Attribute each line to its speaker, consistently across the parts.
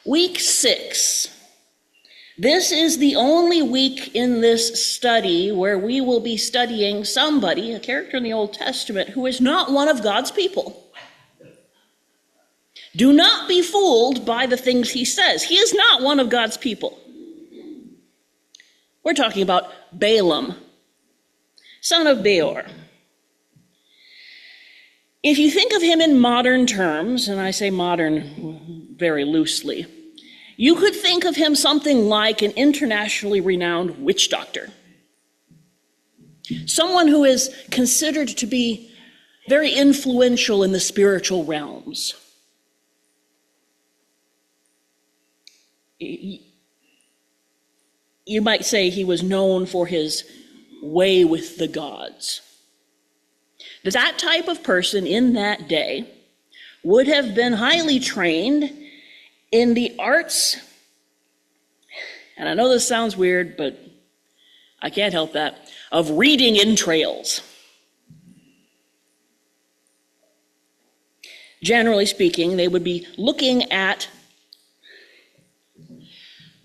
Speaker 1: Week 6. This is the only week in this study where we will be studying somebody, a character in the Old Testament, who is not one of God's people. Do not be fooled by the things he says. He is not one of God's people. We're talking about Balaam, son of Beor. If you think of him in modern terms, and I say modern very loosely, you could think of him something like an internationally renowned witch doctor. Someone who is considered to be very influential in the spiritual realms. You might say he was known for his way with the gods. That type of person in that day would have been highly trained in the arts, and I know this sounds weird, but I can't help that, of reading entrails. Generally speaking, they would be looking at,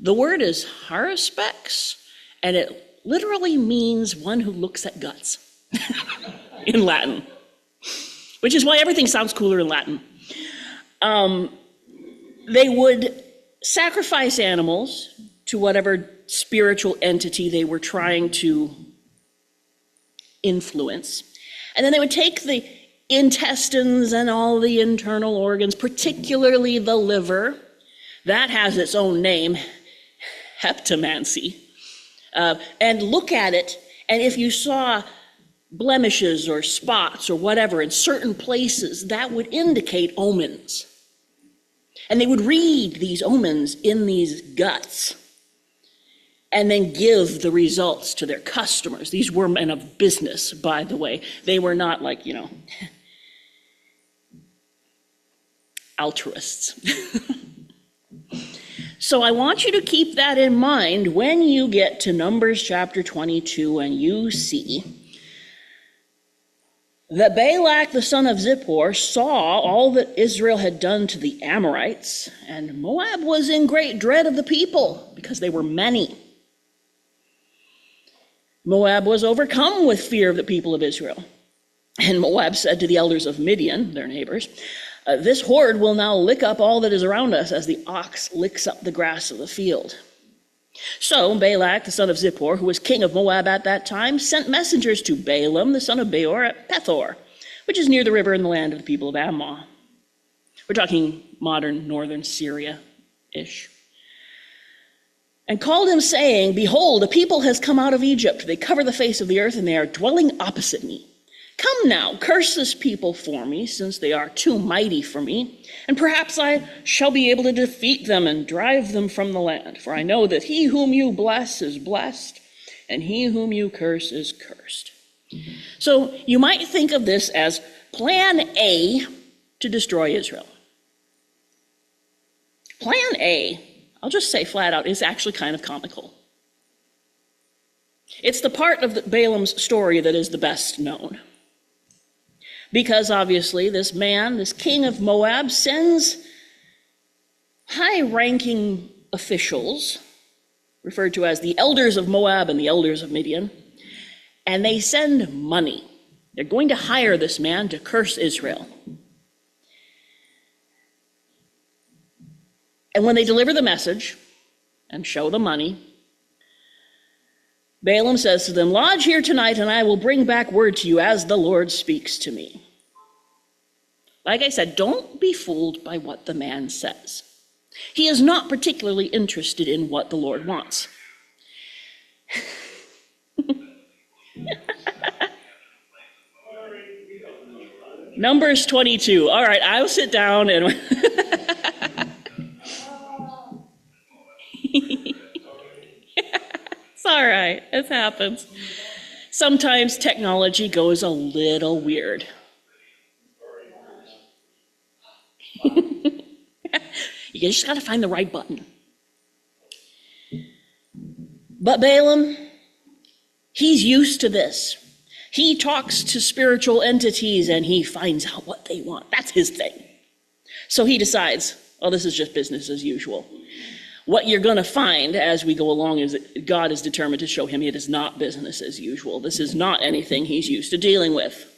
Speaker 1: the word is haruspex, and it literally means one who looks at guts in Latin, which is why everything sounds cooler in Latin. They would sacrifice animals to whatever spiritual entity they were trying to influence. And then they would take the intestines and all the internal organs, particularly the liver. That has its own name, hepatomancy. And look at it, and if you saw blemishes or spots or whatever in certain places, that would indicate omens. And they would read these omens in these guts and then give the results to their customers. These were men of business, by the way. They were not like, altruists. So I want you to keep that in mind when you get to Numbers chapter 22 and you see that Balak the son of Zippor saw all that Israel had done to the Amorites, and Moab was in great dread of the people because they were many. Moab was overcome with fear of the people of Israel. And Moab said to the elders of Midian, their neighbors, this horde will now lick up all that is around us as the ox licks up the grass of the field. So Balak, the son of Zippor, who was king of Moab at that time, sent messengers to Balaam, the son of Beor, at Pethor, which is near the river in the land of the people of Ammon. We're talking modern northern Syria-ish. And called him, saying, behold, a people has come out of Egypt. They cover the face of the earth, and they are dwelling opposite me. Come now, curse this people for me, since they are too mighty for me, and perhaps I shall be able to defeat them and drive them from the land. For I know that he whom you bless is blessed, and he whom you curse is cursed. So you might think of this as plan A to destroy Israel. Plan A, I'll just say flat out, is actually kind of comical. It's the part of Balaam's story that is the best known. Because obviously this man, this king of Moab, sends high-ranking officials, referred to as the elders of Moab and the elders of Midian, and they send money. They're going to hire this man to curse Israel. And when they deliver the message and show the money, Balaam says to them, lodge here tonight, and I will bring back word to you as the Lord speaks to me. Like I said, don't be fooled by what the man says. He is not particularly interested in what the Lord wants. Numbers 22. All right, I'll sit down and... It's all right, it happens. Sometimes technology goes a little weird. You just got to find the right button. But Balaam, he's used to this. He talks to spiritual entities and he finds out what they want. That's his thing. So he decides, Well, this is just business as usual. What you're going to find as we go along is that God is determined to show him it is not business as usual. This is not anything he's used to dealing with.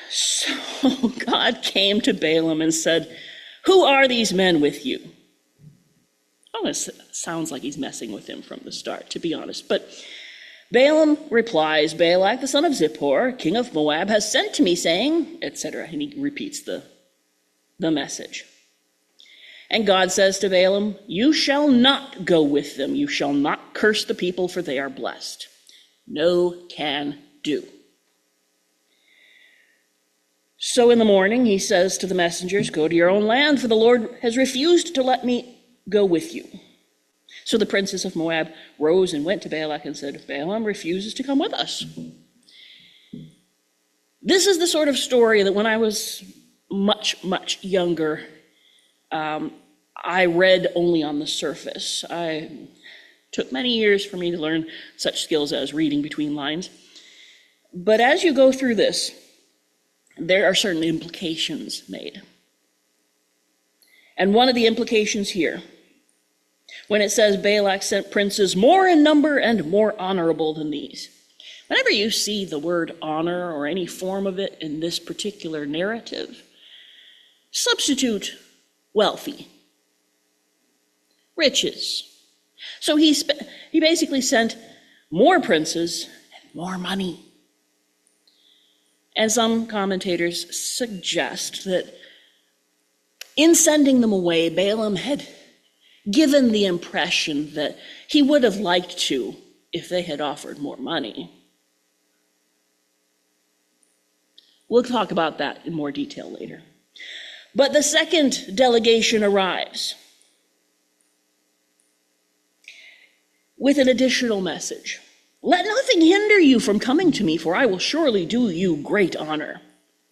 Speaker 1: So God came to Balaam and said, "Who are these men with you?" Oh, it sounds like he's messing with him from the start, to be honest. But Balaam replies, "Balak, the son of Zippor, king of Moab, has sent to me saying," etc. And he repeats the message. And God says to Balaam, "You shall not go with them. You shall not curse the people, for they are blessed." No can do. So in the morning, he says to the messengers, "Go to your own land, for the Lord has refused to let me go with you." So the princes of Moab rose and went to Balak and said, "Balaam refuses to come with us." This is the sort of story that when I was much, much younger, I read only on the surface. It took many years for me to learn such skills as reading between lines. But as you go through this, there are certain implications made. And one of the implications here, when it says Balak sent princes more in number and more honorable than these. Whenever you see the word honor or any form of it in this particular narrative, substitute wealthy, riches. So he basically sent more princes and more money. And some commentators suggest that in sending them away, Balaam had given the impression that he would have liked to if they had offered more money. We'll talk about that in more detail later. But the second delegation arrives with an additional message. "Let nothing hinder you from coming to me, for I will surely do you great honor."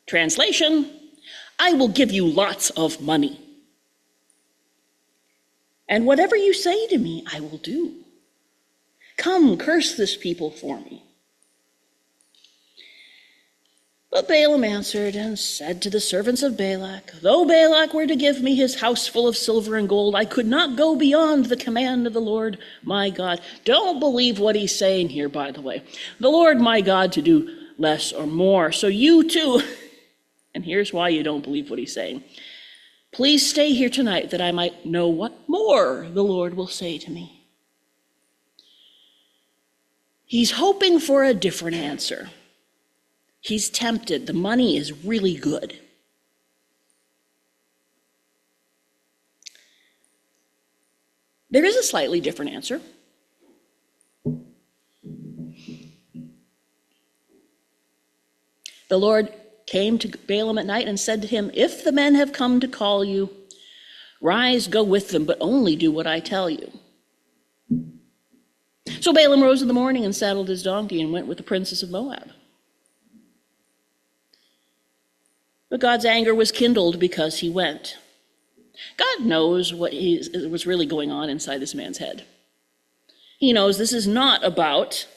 Speaker 1: Translation, "I will give you lots of money. And whatever you say to me, I will do. Come, curse this people for me." But Balaam answered and said to the servants of Balak, "Though Balak were to give me his house full of silver and gold, I could not go beyond the command of the Lord my God." Don't believe what he's saying here, by the way. The Lord my God to do less or more. So you too, and here's why you don't believe what he's saying. "Please stay here tonight that I might know what more the Lord will say to me." He's hoping for a different answer. He's tempted. The money is really good. There is a slightly different answer. The Lord came to Balaam at night and said to him, "If the men have come to call you, rise, go with them, but only do what I tell you." So Balaam rose in the morning and saddled his donkey and went with the princes of Moab. But God's anger was kindled because he went. God knows what was really going on inside this man's head. He knows this is not about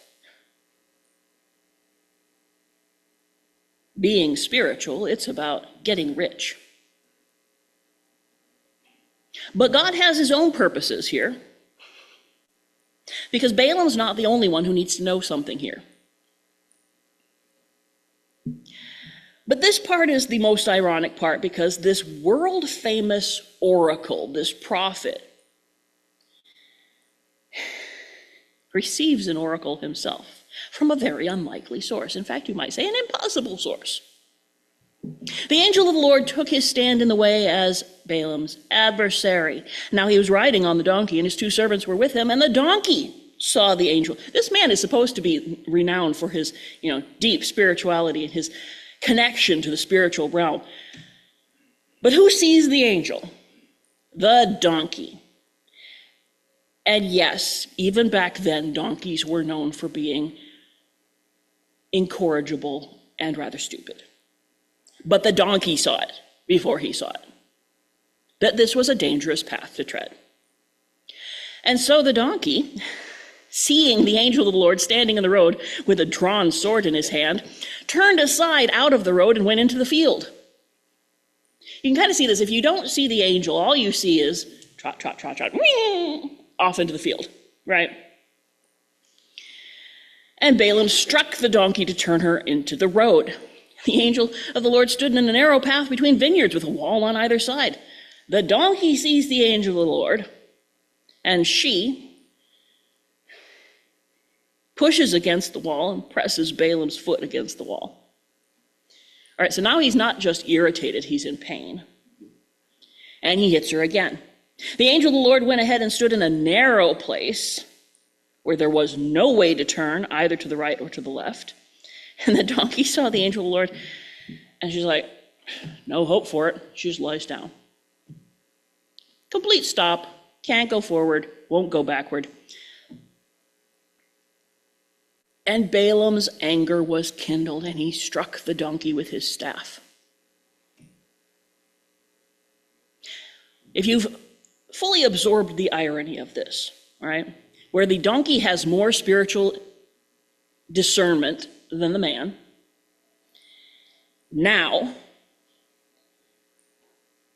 Speaker 1: being spiritual, it's about getting rich. But God has his own purposes here, because Balaam's not the only one who needs to know something here. But this part is the most ironic part, because this world-famous oracle, this prophet, receives an oracle himself from a very unlikely source. In fact, you might say an impossible source. The angel of the Lord took his stand in the way as Balaam's adversary. Now he was riding on the donkey, and his two servants were with him, and the donkey saw the angel. This man is supposed to be renowned for his, deep spirituality and his connection to the spiritual realm. But who sees the angel? The donkey. And yes, even back then, donkeys were known for being incorrigible and rather stupid. But the donkey saw it before he saw it, that this was a dangerous path to tread. And so the donkey, seeing the angel of the Lord standing in the road with a drawn sword in his hand, turned aside out of the road and went into the field. You can kind of see this. If you don't see the angel, all you see is trot, trot, trot, trot, off into the field, right? And Balaam struck the donkey to turn her into the road. The angel of the Lord stood in a narrow path between vineyards with a wall on either side. The donkey sees the angel of the Lord, and she pushes against the wall and presses Balaam's foot against the wall. All right, so now he's not just irritated, he's in pain. And he hits her again. The angel of the Lord went ahead and stood in a narrow place where there was no way to turn, either to the right or to the left. And the donkey saw the angel of the Lord, and she's like, no hope for it. She just lies down. Complete stop. Can't go forward, won't go backward. And Balaam's anger was kindled, and he struck the donkey with his staff. If you've fully absorbed the irony of this, all right, where the donkey has more spiritual discernment than the man, now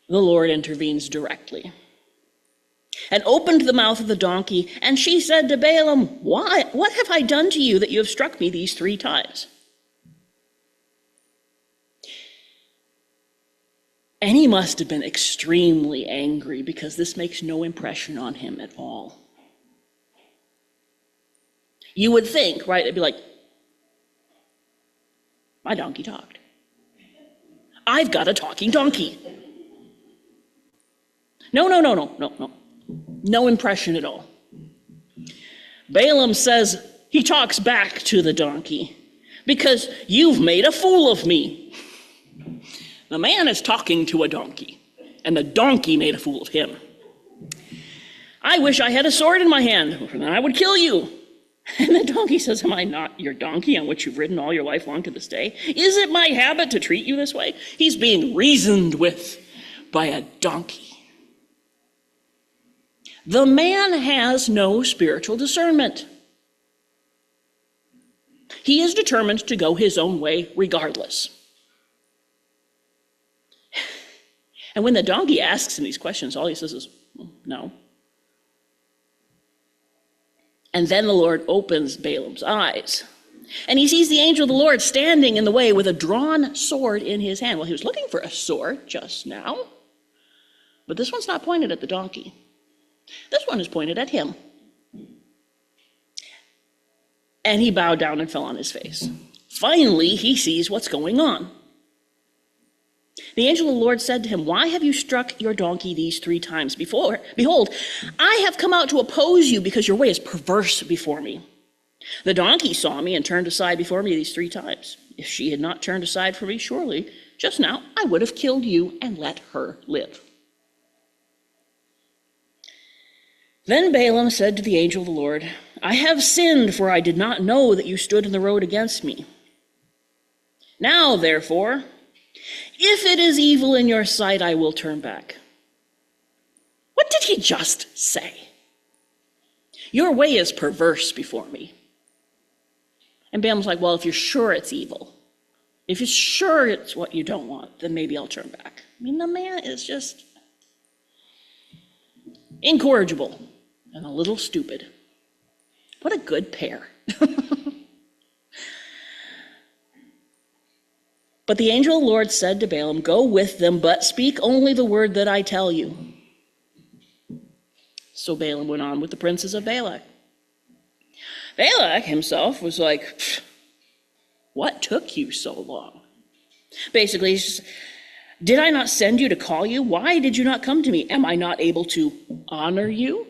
Speaker 1: the Lord intervenes directly and opened the mouth of the donkey, and she said to Balaam, "Why? What have I done to you that you have struck me these 3 times?" And he must have been extremely angry, because this makes no impression on him at all. You would think, right, it'd be like, my donkey talked. I've got a talking donkey. No. No impression at all. Balaam says, he talks back to the donkey, because you've made a fool of me. The man is talking to a donkey, and the donkey made a fool of him. I wish I had a sword in my hand, for then I would kill you. And the donkey says, am I not your donkey on which you've ridden all your life long to this day? Is it my habit to treat you this way? He's being reasoned with by a donkey. The man has no spiritual discernment. He is determined to go his own way regardless. And when the donkey asks him these questions, all he says is, no. And then the Lord opens Balaam's eyes, and he sees the angel of the Lord standing in the way with a drawn sword in his hand. Well, he was looking for a sword just now, but this one's not pointed at the donkey. This one is pointed at him. And he bowed down and fell on his face. Finally, he sees what's going on. The angel of the Lord said to him, why have you struck your donkey these 3 times before? Behold, I have come out to oppose you, because your way is perverse before me. The donkey saw me and turned aside before me these 3 times. If she had not turned aside from me, surely just now I would have killed you and let her live. Then Balaam said to the angel of the Lord, I have sinned, for I did not know that you stood in the road against me. Now, therefore, if it is evil in your sight, I will turn back. What did he just say? Your way is perverse before me. And Balaam's like, well, if you're sure it's evil, if you're sure it's what you don't want, then maybe I'll turn back. I mean, the man is just incorrigible and a little stupid. What a good pair. But the angel of the Lord said to Balaam, go with them, but speak only the word that I tell you. So Balaam went on with the princes of Balak. Balak himself was like, what took you so long? Basically, he's just, did I not send you to call you? Why did you not come to me? Am I not able to honor you?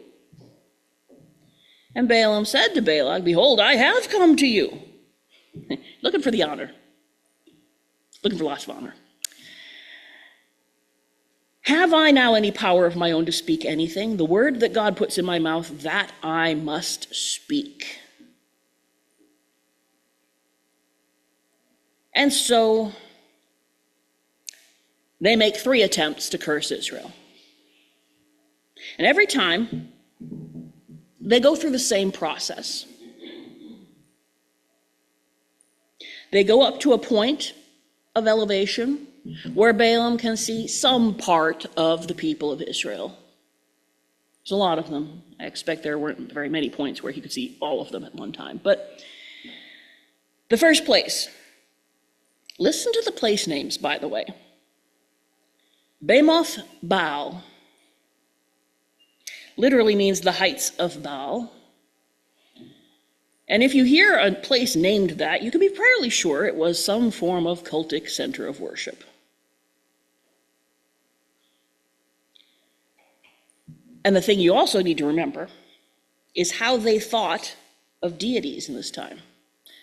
Speaker 1: And Balaam said to Balak, behold, I have come to you. Looking for the honor. Looking for lots of honor. Have I now any power of my own to speak anything? The word that God puts in my mouth, that I must speak. And so they make 3 attempts to curse Israel. And every time they go through the same process. They go up to a point of elevation, where Balaam can see some part of the people of Israel. There's a lot of them. I expect there weren't very many points where he could see all of them at one time. But the first place, listen to the place names, by the way. Bamoth Baal literally means the heights of Baal. And if you hear a place named that, you can be fairly sure it was some form of cultic center of worship. And the thing you also need to remember is how they thought of deities in this time.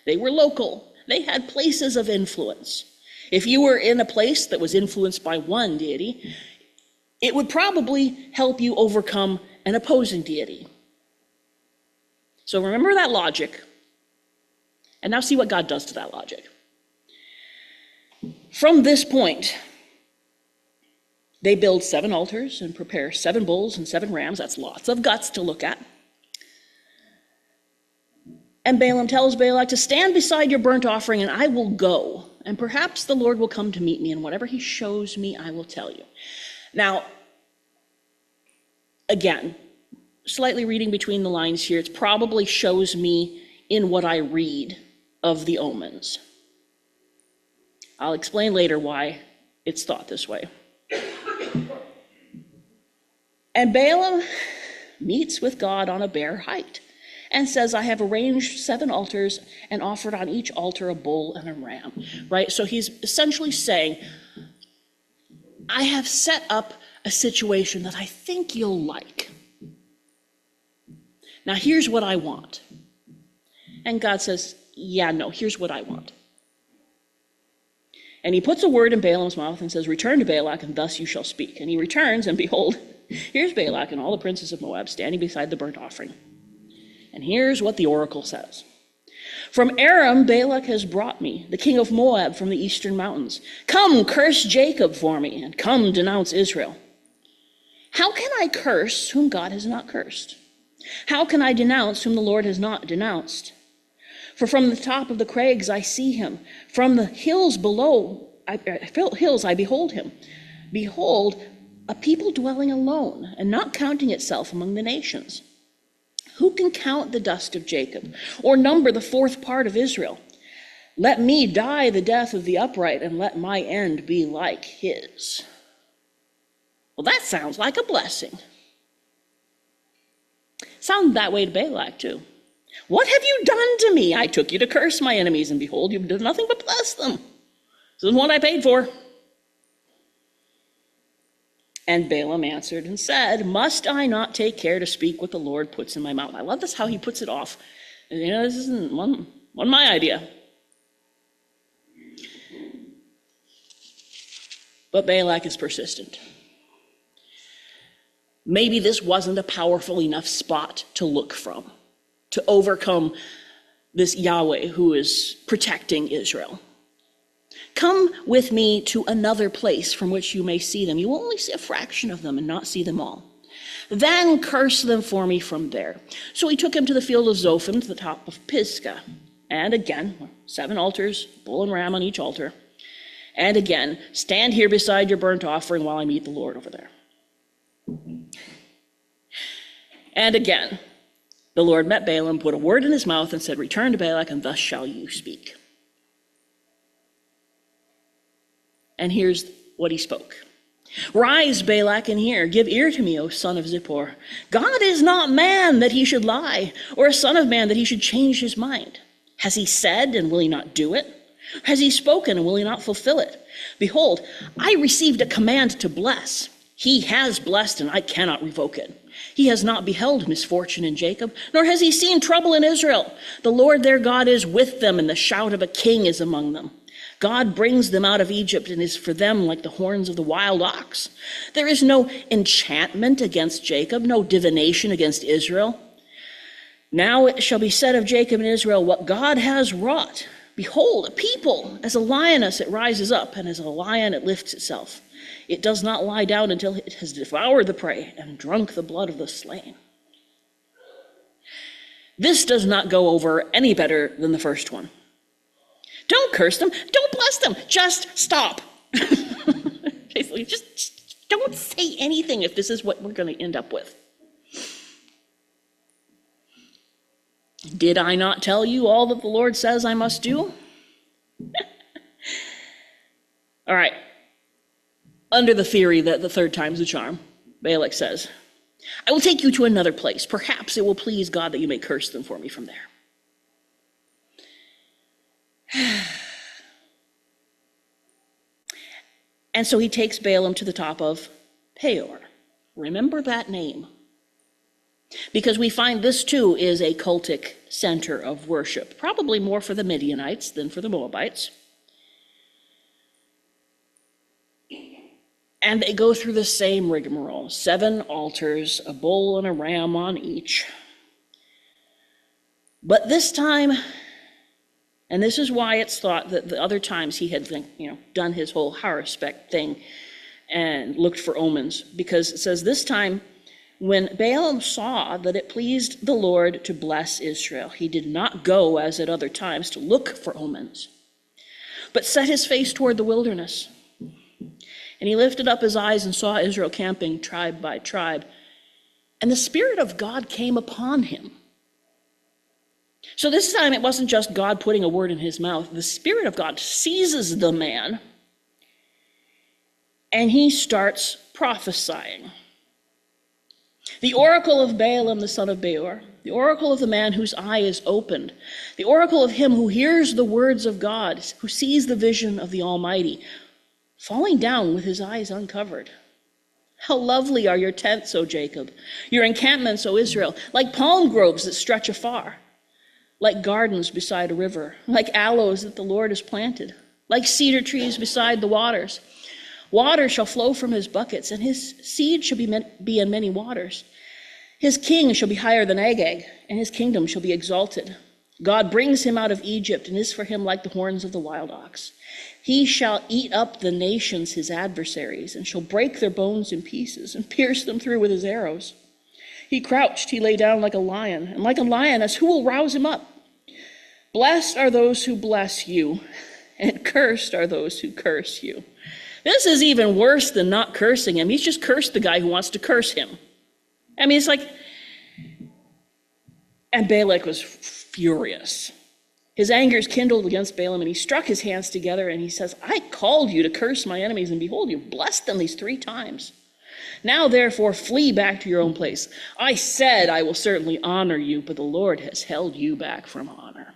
Speaker 1: They were local. They had places of influence. If you were in a place that was influenced by one deity, it would probably help you overcome an opposing deity. So remember that logic, and now see what God does to that logic. From this point, they build 7 altars and prepare 7 bulls and 7 rams. That's lots of guts to look at. And Balaam tells Balak to stand beside your burnt offering, and I will go. And perhaps the Lord will come to meet me, and whatever he shows me, I will tell you. Now, again, slightly reading between the lines here, it probably shows me in what I read of the omens. I'll explain later why it's thought this way. And Balaam meets with God on a bare height and says, I have arranged 7 altars and offered on each altar a bull and a ram, right? So he's essentially saying, I have set up a situation that I think you'll like. Now, here's what I want. And God says, yeah, no, here's what I want. And he puts a word in Balaam's mouth and says, return to Balak, and thus you shall speak. And he returns, and behold, here's Balak and all the princes of Moab standing beside the burnt offering. And here's what the oracle says. From Aram, Balak has brought me, the king of Moab from the eastern mountains. Come, curse Jacob for me, and come, denounce Israel. How can I curse whom God has not cursed? How can I denounce whom the Lord has not denounced? For from the top of the crags I see him. From the hills below, I behold him. Behold, a people dwelling alone and not counting itself among the nations. Who can count the dust of Jacob or number the 4th part of Israel? Let me die the death of the upright, and let my end be like his. Well, that sounds like a blessing. Sounded that way to Balak, too. What have you done to me? I took you to curse my enemies, and behold, you've done nothing but bless them. This is what I paid for. And Balaam answered and said, must I not take care to speak what the Lord puts in my mouth? I love this, how he puts it off. This isn't one my idea. But Balak is persistent. Maybe this wasn't a powerful enough spot to look from, to overcome this Yahweh who is protecting Israel. Come with me to another place from which you may see them. You will only see a fraction of them and not see them all. Then curse them for me from there. So he took him to the field of Zophim, to the top of Pisgah. And again, 7 altars, bull and ram on each altar. And again, stand here beside your burnt offering while I meet the Lord over there. And again, the Lord met Balaam, put a word in his mouth, and said, return to Balak, and thus shall you speak. And here's what he spoke. Rise, Balak, and hear. Give ear to me, O son of Zippor. God is not man that he should lie, or a son of man that he should change his mind. Has he said, and will he not do it? Has he spoken, and will he not fulfill it? Behold, I received a command to bless. He has blessed, and I cannot revoke it. He has not beheld misfortune in Jacob, nor has he seen trouble in Israel. The Lord their God is with them, and the shout of a king is among them. God brings them out of Egypt and is for them like the horns of the wild ox. There is no enchantment against Jacob, no divination against Israel. Now it shall be said of Jacob and Israel, what God has wrought. Behold, a people, as a lioness it rises up, and as a lion it lifts itself. It does not lie down until it has devoured the prey and drunk the blood of the slain. This does not go over any better than the first one. Don't curse them. Don't bless them. Just stop. Basically, just don't say anything if this is what we're going to end up with. Did I not tell you all that the Lord says I must do? All right. Under the theory that the third time's the charm, Balak says, I will take you to another place. Perhaps it will please God that you may curse them for me from there. And so he takes Balaam to the top of Peor. Remember that name. Because we find this too is a cultic center of worship, probably more for the Midianites than for the Moabites. And they go through the same rigmarole, 7 altars, a bull and a ram on each. But this time, and this is why it's thought that the other times he had done his whole harespect thing and looked for omens, because it says this time, when Balaam saw that it pleased the Lord to bless Israel, he did not go as at other times to look for omens, but set his face toward the wilderness. And he lifted up his eyes and saw Israel camping tribe by tribe. And the Spirit of God came upon him. So this time it wasn't just God putting a word in his mouth. The Spirit of God seizes the man and he starts prophesying. The oracle of Balaam, the son of Beor, the oracle of the man whose eye is opened, the oracle of him who hears the words of God, who sees the vision of the Almighty, falling down with his eyes uncovered. How lovely are your tents, O Jacob, your encampments, O Israel, like palm groves that stretch afar, like gardens beside a river, like aloes that the Lord has planted, like cedar trees beside the waters. Water shall flow from his buckets, and his seed shall be in many waters. His king shall be higher than Agag, and his kingdom shall be exalted. God brings him out of Egypt, and is for him like the horns of the wild ox. He shall eat up the nations, his adversaries, and shall break their bones in pieces, and pierce them through with his arrows. He crouched, he lay down like a lion, and like a lioness, who will rouse him up? Blessed are those who bless you, and cursed are those who curse you. This is even worse than not cursing him. He's just cursed the guy who wants to curse him. I mean, it's like, and Balak was furious. His anger is kindled against Balaam, and he struck his hands together, and he says, I called you to curse my enemies, and behold, you blessed them these 3 times. Now, therefore, flee back to your own place. I said I will certainly honor you, but the Lord has held you back from honor.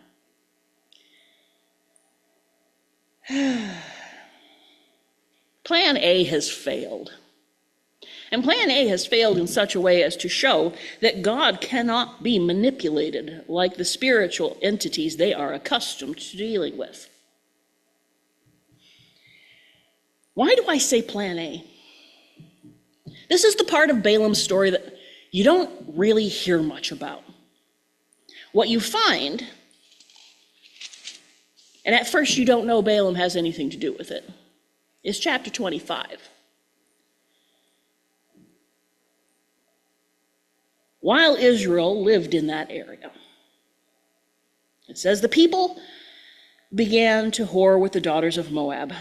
Speaker 1: Plan A has failed. And Plan A has failed in such a way as to show that God cannot be manipulated like the spiritual entities they are accustomed to dealing with. Why do I say Plan A? This is the part of Balaam's story that you don't really hear much about. What you find, and at first you don't know Balaam has anything to do with it, is chapter 25. While Israel lived in that area, it says the people began to whore with the daughters of Moab.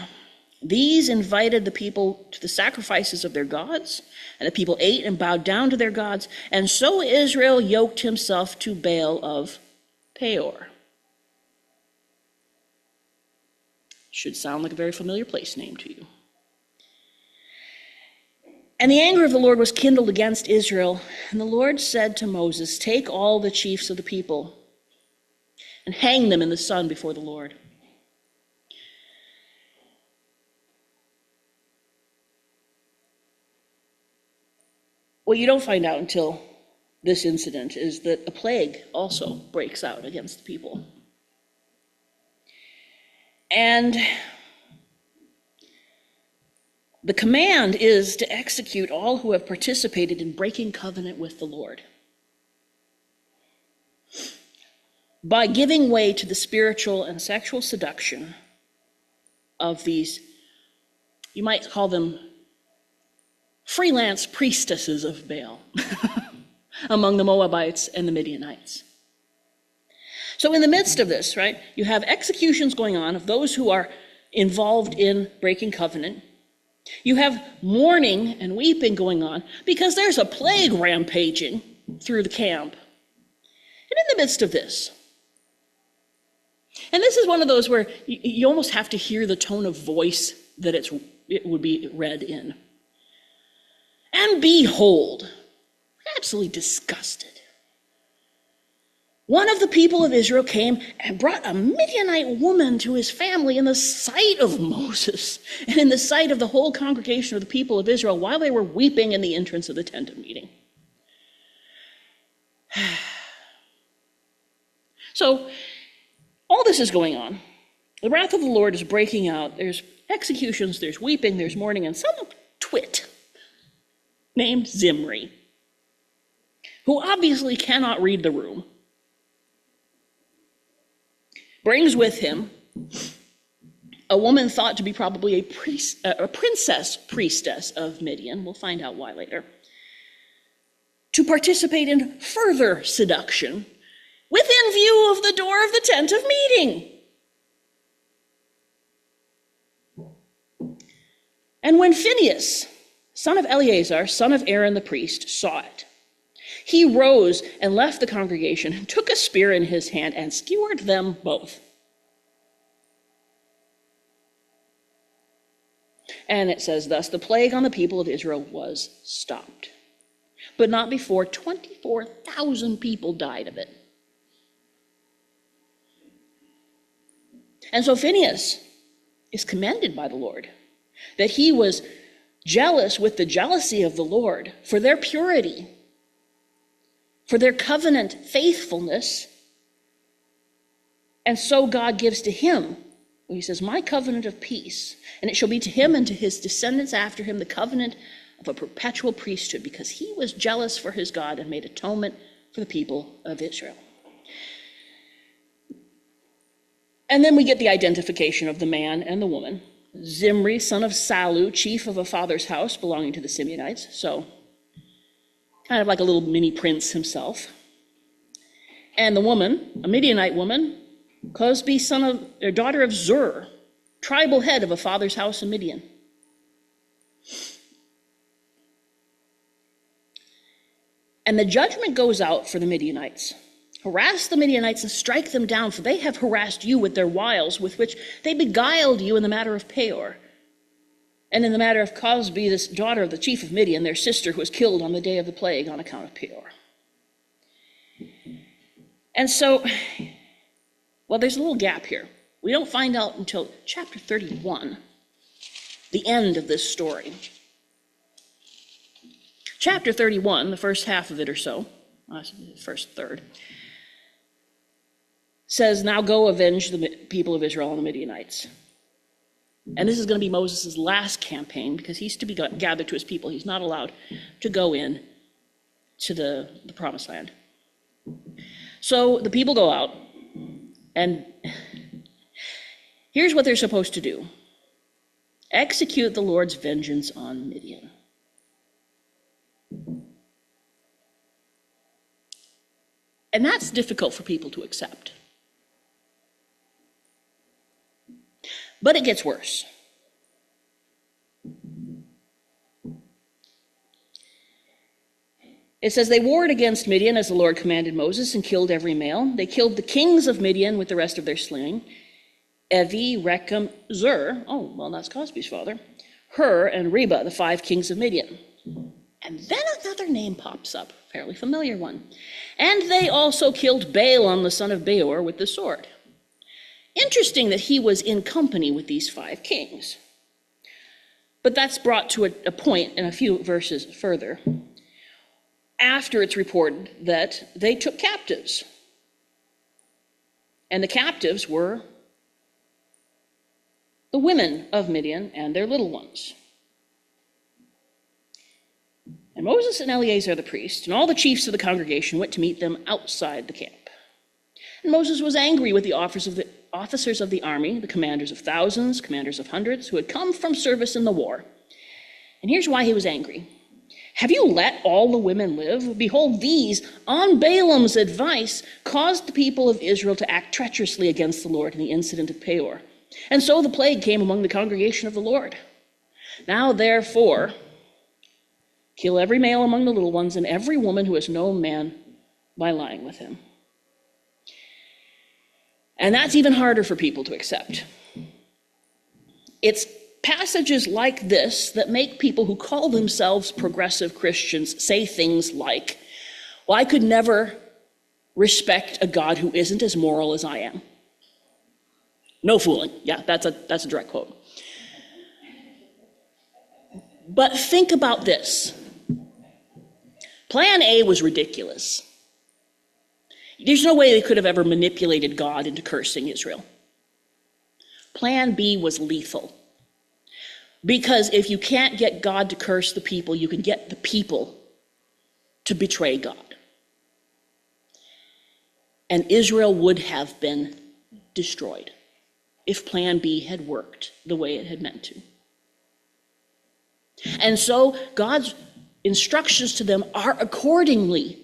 Speaker 1: These invited the people to the sacrifices of their gods, and the people ate and bowed down to their gods, and so Israel yoked himself to Baal of Peor. Should sound like a very familiar place name to you. And the anger of the Lord was kindled against Israel, and the Lord said to Moses, take all the chiefs of the people and hang them in the sun before the Lord. What you don't find out until this incident is that a plague also breaks out against the people. And the command is to execute all who have participated in breaking covenant with the Lord by giving way to the spiritual and sexual seduction of these, you might call them freelance priestesses of Baal among the Moabites and the Midianites. So in the midst of this, right, you have executions going on of those who are involved in breaking covenant. You have mourning and weeping going on because there's a plague rampaging through the camp. And in the midst of this, and this is one of those where you almost have to hear the tone of voice that it would be read in. And behold, absolutely disgusted, one of the people of Israel came and brought a Midianite woman to his family in the sight of Moses and in the sight of the whole congregation of the people of Israel while they were weeping in the entrance of the tent of meeting. So, all this is going on. The wrath of the Lord is breaking out. There's executions, there's weeping, there's mourning, and some twit named Zimri, who obviously cannot read the room, brings with him a woman thought to be probably a priestess of Midian, we'll find out why later, to participate in further seduction within view of the door of the tent of meeting. And when Phinehas, son of Eleazar, son of Aaron the priest, saw it, he rose and left the congregation and took a spear in his hand and skewered them both. And it says thus, the plague on the people of Israel was stopped, but not before 24,000 people died of it. And so Phinehas is commended by the Lord that he was jealous with the jealousy of the Lord for their purity, for their covenant faithfulness. And so God gives to him, he says, my covenant of peace, and it shall be to him and to his descendants after him the covenant of a perpetual priesthood, because he was jealous for his God and made atonement for the people of Israel. And then we get the identification of the man and the woman. Zimri, son of Salu, chief of a father's house belonging to the Simeonites, so kind of like a little mini prince himself. And the woman, a Midianite woman, Cosbi, daughter of Zur, tribal head of a father's house in Midian. And the judgment goes out for the Midianites. Harass the Midianites and strike them down, for they have harassed you with their wiles, with which they beguiled you in the matter of Peor. And in the matter of Cosbi, this daughter of the chief of Midian, their sister, who was killed on the day of the plague on account of Peor. And so, well, there's a little gap here. We don't find out until chapter 31, the end of this story. Chapter 31, the first half of it or so, first third, says, now go avenge the people of Israel on the Midianites. And this is going to be Moses' last campaign because he's to be gathered to his people. He's not allowed to go in to the promised land. So the people go out, and here's what they're supposed to do. Execute the Lord's vengeance on Midian. And that's difficult for people to accept. But it gets worse. It says, they warred against Midian as the Lord commanded Moses and killed every male. They killed the kings of Midian with the rest of their slain. Evi, Rechem, Zur, oh, well, that's Cosbi's father, Hur, and Reba, the 5 kings of Midian. And then another name pops up, fairly familiar one. And they also killed Balaam, the son of Beor, with the sword. Interesting that he was in company with these 5 kings. But that's brought to a point in a few verses further, after it's reported that they took captives. And the captives were the women of Midian and their little ones. And Moses and Eleazar the priest and all the chiefs of the congregation went to meet them outside the camp. And Moses was angry with the officers of the army, the commanders of thousands, commanders of hundreds, who had come from service in the war. And here's why he was angry. Have you let all the women live? Behold, these, on Balaam's advice, caused the people of Israel to act treacherously against the Lord in the incident of Peor. And so the plague came among the congregation of the Lord. Now therefore, kill every male among the little ones and every woman who has known man by lying with him. And that's even harder for people to accept. It's passages like this that make people who call themselves progressive Christians say things like, well, I could never respect a God who isn't as moral as I am. No fooling. Yeah, that's a direct quote. But think about this. Plan A was ridiculous. There's no way they could have ever manipulated God into cursing Israel. Plan B was lethal. Because if you can't get God to curse the people, you can get the people to betray God. And Israel would have been destroyed if Plan B had worked the way it had meant to. And so God's instructions to them are accordingly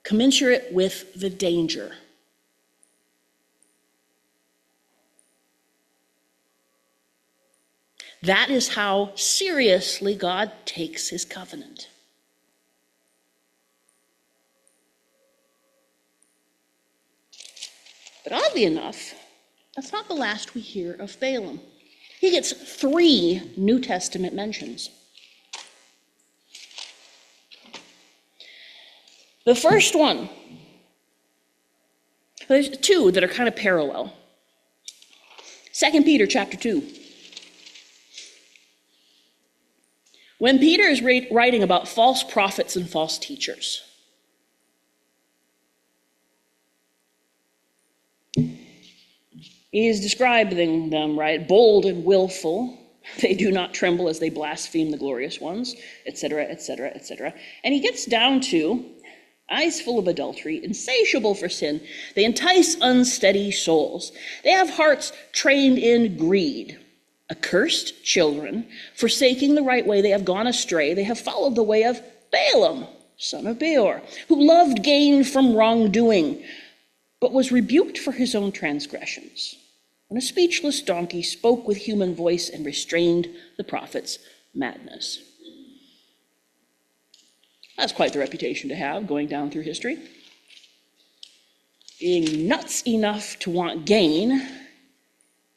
Speaker 1: commensurate with the danger. That is how seriously God takes his covenant. But oddly enough, that's not the last we hear of Balaam. He gets 3 New Testament mentions. The first one, there's 2 that are kind of parallel. 2 Peter chapter 2. When Peter is writing about false prophets and false teachers, he is describing them, right? Bold and willful. They do not tremble as they blaspheme the glorious ones, etc., etc., etc. And he gets down to eyes full of adultery, insatiable for sin. They entice unsteady souls. They have hearts trained in greed. Accursed children, forsaking the right way, they have gone astray. They have followed the way of Balaam, son of Beor, who loved gain from wrongdoing, but was rebuked for his own transgressions. When a speechless donkey spoke with human voice and restrained the prophet's madness. That's quite the reputation to have going down through history. Being nuts enough to want gain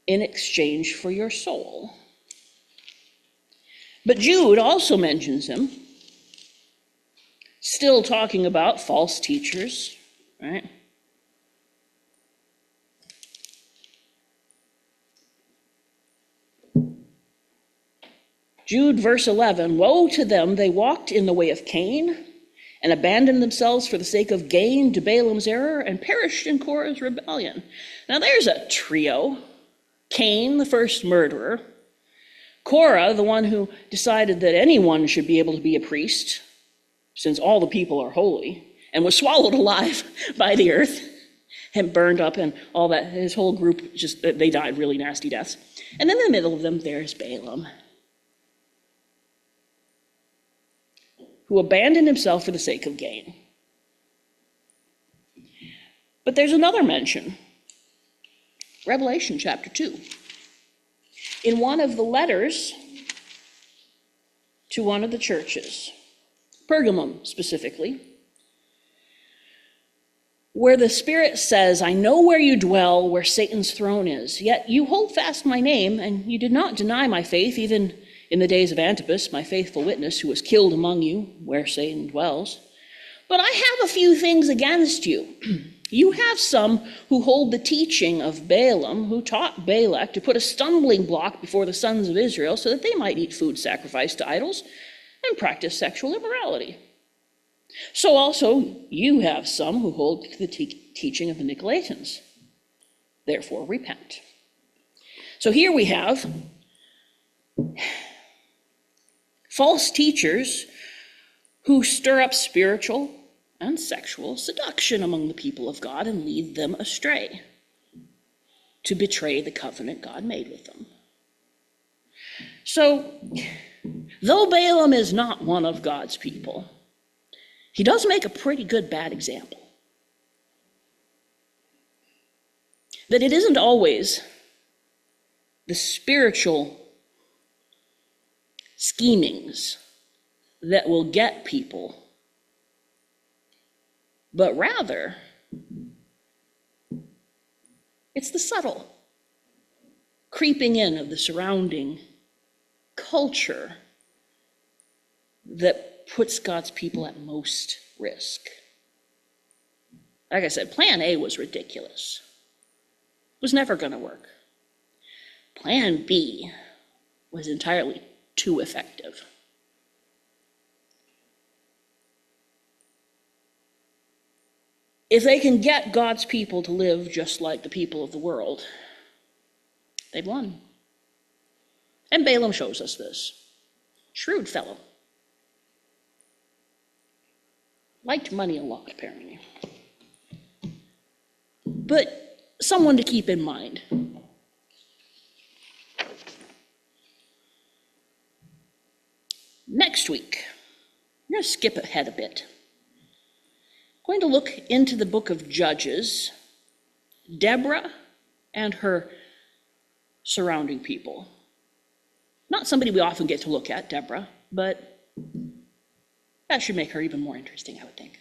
Speaker 1: in exchange for your soul. But Jude also mentions him, still talking about false teachers, right? Jude verse 11, woe to them, they walked in the way of Cain and abandoned themselves for the sake of gain to Balaam's error and perished in Korah's rebellion. Now there's a trio. Cain, the first murderer. Korah, the one who decided that anyone should be able to be a priest, since all the people are holy, and was swallowed alive by the earth and burned up and all that. His whole group, they died really nasty deaths. And in the middle of them, there's Balaam, who abandoned himself for the sake of gain. But there's another mention. Revelation chapter 2. In one of the letters to one of the churches, Pergamum specifically, where the Spirit says, I know where you dwell, where Satan's throne is, yet you hold fast my name, and you did not deny my faith, even in the days of Antipas, my faithful witness, who was killed among you, where Satan dwells. But I have a few things against you. You have some who hold the teaching of Balaam, who taught Balak to put a stumbling block before the sons of Israel so that they might eat food sacrificed to idols and practice sexual immorality. So also you have some who hold to the teaching of the Nicolaitans. Therefore repent. So here we have false teachers who stir up spiritual and sexual seduction among the people of God and lead them astray to betray the covenant God made with them. So, though Balaam is not one of God's people, he does make a pretty good bad example. that it isn't always the spiritual schemings that will get people, but rather it's the subtle creeping in of the surrounding culture that puts God's people at most risk. Like I said, plan A was ridiculous. It was never going to work. Plan B was entirely too effective. If they can get God's people to live just like the people of the world, they've won. And Balaam shows us this. Shrewd fellow. Liked money a lot, apparently. But someone to keep in mind. Next week, I'm going to skip ahead a bit. I'm going to look into the book of Judges, Deborah and her surrounding people. Not somebody we often get to look at, Deborah, but that should make her even more interesting, I would think.